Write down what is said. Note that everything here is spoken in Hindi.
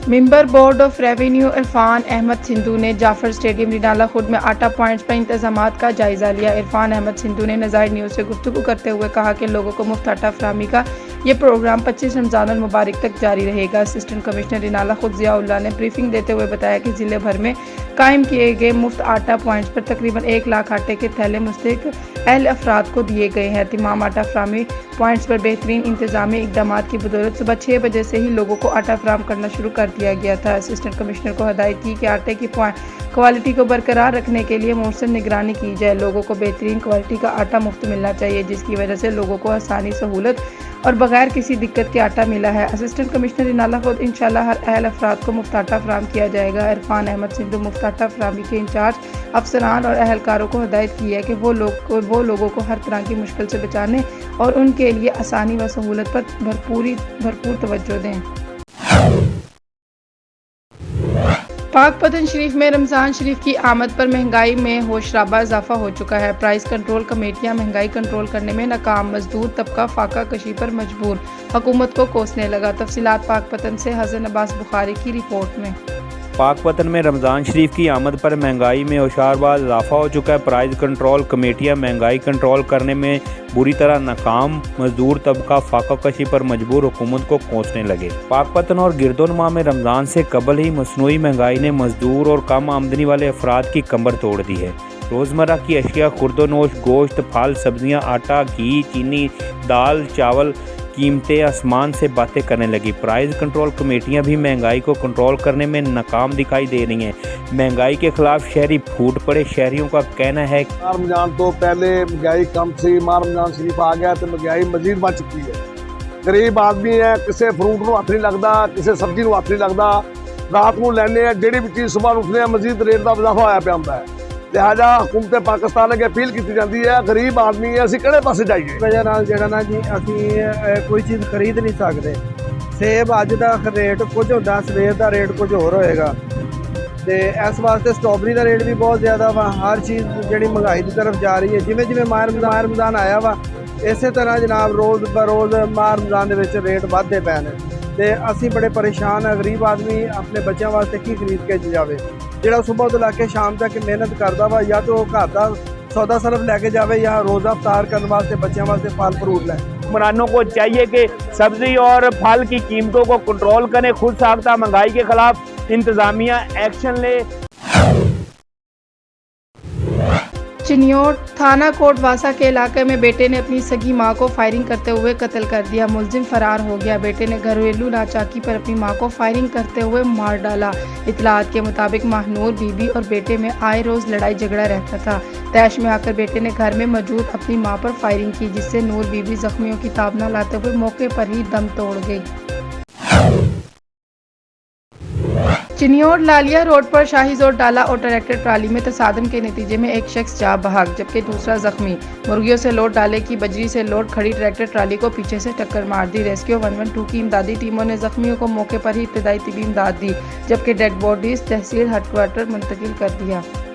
Member board of revenue Irfan Ahmed Sindhu ने जाफर स्टेडियम रिनाला खुर्द में आटा पॉइंट्स पर इंतजामात का जायजा लिया। इरफान अहमद सिंधु ने नज़ायर न्यूज़ से गुफ्तगू करते हुए कहा कि लोगों को मुफ्त आटा फराहमी का ये प्रोग्राम 25 रमज़ानुल मुबारक तक जारी रहेगा। असिस्टेंट कमिश्नर रिनाला खुर्द ज़ियाउल्लाह ने ब्रीफिंग देते हुए बताया कि ज़िले भर में कायम किए गए मुफ्त आटा पॉइंट्स पर तकरीबन 1 लाख आटे के थैले मुस्तहिक अहल अफराद को दिए गए हैं। तमाम आटा फराहमी पॉइंट्स पर बेहतरीन इंतजामी इकदाम की बदौलत सुबह 6 बजे से ही लोगों को आटा फराहम करना शुरू कर दिया गया था। असिस्टेंट कमिश्नर को हदायत की कि आटे की क्वालिटी को बरकरार रखने के लिए मुहसन निगरानी की जाए। लोगों को बेहतरीन क्वालिटी का आटा मुफ्त मिलना चाहिए, जिसकी वजह से लोगों को आसानी, सहूलत और बगैर किसी दिक्कत के आटा मिला है। असिस्टेंट कमिश्नर रिनाला खुद इंशाल्लाह हर अहल अफराद को मुफ्त आटा फराहम किया जाएगा। इरफान अहमद सिंधु मुफ्त आटा फराहमी के इंचार्ज अफसरान और अहलकारों को हदायत की है कि वो लोगों को हर तरह की मुश्किल से बचाने और उनके लिए आसानी व सहूलत पर भरपूर तवज्जो दें। पाक पतन शरीफ में रमज़ान शरीफ की आमद पर महंगाई में होशराबा इजाफा हो चुका है। प्राइस कंट्रोल कमेटियां महंगाई कंट्रोल करने में नाकाम, मजदूर तबका फाका कशी पर मजबूर, हुकूमत को कोसने लगा। तफसीलात पाक पतन से हसन अब्बास बुखारी की रिपोर्ट में। पाक पतन में रमज़ान शरीफ की आमद पर महंगाई में होशराबा इजाफा हो चुका है। प्राइस कंट्रोल कमेटियां महंगाई कंट्रोल करने में बुरी तरह नाकाम, मजदूर तबका फाका कशी पर मजबूर, हुकूमत को कोसने लगे। पाक पतन और गिरदोनुमा में रमज़ान से कबल ही मसनूई महंगाई ने मजदूर और कम आमदनी वाले अफराद की कमर तोड़ दी है। रोज़मर्रा की अशिया, खुर्दोनोश, गोश्त, फल, सब्जियाँ, आटा, घी, चीनी, दाल, चावल कीमतें आसमान से बातें करने लगी। प्राइस कंट्रोल कमेटियां भी महंगाई को कंट्रोल करने में नाकाम दिखाई दे रही हैं। महंगाई के खिलाफ शहरी फूट पड़े। शहरियों का कहना है कि रमजान तो पहले महंगाई कम थी, रमजान शरीफ आ गया तो महंगाई मजीद बढ़ चुकी है। गरीब आदमी है, किसी फ्रूट को हथ नहीं लगता, किसी सब्जी को हथ नहीं लगता। रात को लैने जी भी चीज़ सुबह उठने मजीद रेट का इजाफा होया पिया होंदा है। लिहाजा हुकूमत पाकिस्तान अगे अपील की जाती है, गरीब आदमी है, असीं किहड़े पासे जाइए। वजह नाल जिहड़ा ना जी असीं कोई चीज़ खरीद नहीं सकते। सेब अज का रेट कुछ होता, सवेर का रेट कुछ होर होएगा। तो इस वास्ते स्ट्रॉबेरी का रेट भी बहुत ज़्यादा वा। हर चीज़ जी महंगाई की तरफ जा रही है। जिमें जिमें माह रमज़ान आया वा, इस तरह जनाब रोज़ ब रोज़ माह रमज़ान के रेट बढ़ते पे ने। तो असीं बड़े परेशान है। गरीब आदमी अपने बच्चों वास्ते की खरीद के जाए, ਜਿਹੜਾ सुबह तो लैके शाम तक मेहनत करता वा, या तो घर का सौदा सरफ लैके जाए या रोज़ा अफ्तार करने वास्ते बच्चों वास्ते फल फ्रूट लै। हुक्मरानों को चाहिए कि सब्जी और फल की कीमतों को कंट्रोल करें, खुद साख्ता महंगाई के खिलाफ इंतजामिया एक्शन ले। चिन्योट थाना कोटवासा के इलाके में बेटे ने अपनी सगी मां को फायरिंग करते हुए कत्ल कर दिया। मुलजिम फरार हो गया। बेटे ने घरेलू नाचाकी पर अपनी मां को फायरिंग करते हुए मार डाला। इतलात के मुताबिक माहनूर बीबी और बेटे में आए रोज लड़ाई झगड़ा रहता था। तैश में आकर बेटे ने घर में मौजूद अपनी मां पर फायरिंग की, जिससे नूर बीबी जख्मियों की ताब न लाते हुए मौके पर ही दम तोड़ गई। चिन्योट लालिया रोड पर शाही जोर डाला और ट्रैक्टर ट्राली में तसादम के नतीजे में एक शख्स जा बहक, जबकि दूसरा जख्मी। मुर्गियों से लोड डाले की बजरी से लोड खड़ी ट्रैक्टर ट्राली को पीछे से टक्कर मार दी। रेस्क्यू 112 की इमदादी टीमों ने जख्मियों को मौके पर ही इब्तदाई तिबी इमदाद दी, जबकि डेड बॉडीज तहसील हेडक्वार्टर मुंतकिल कर दिया।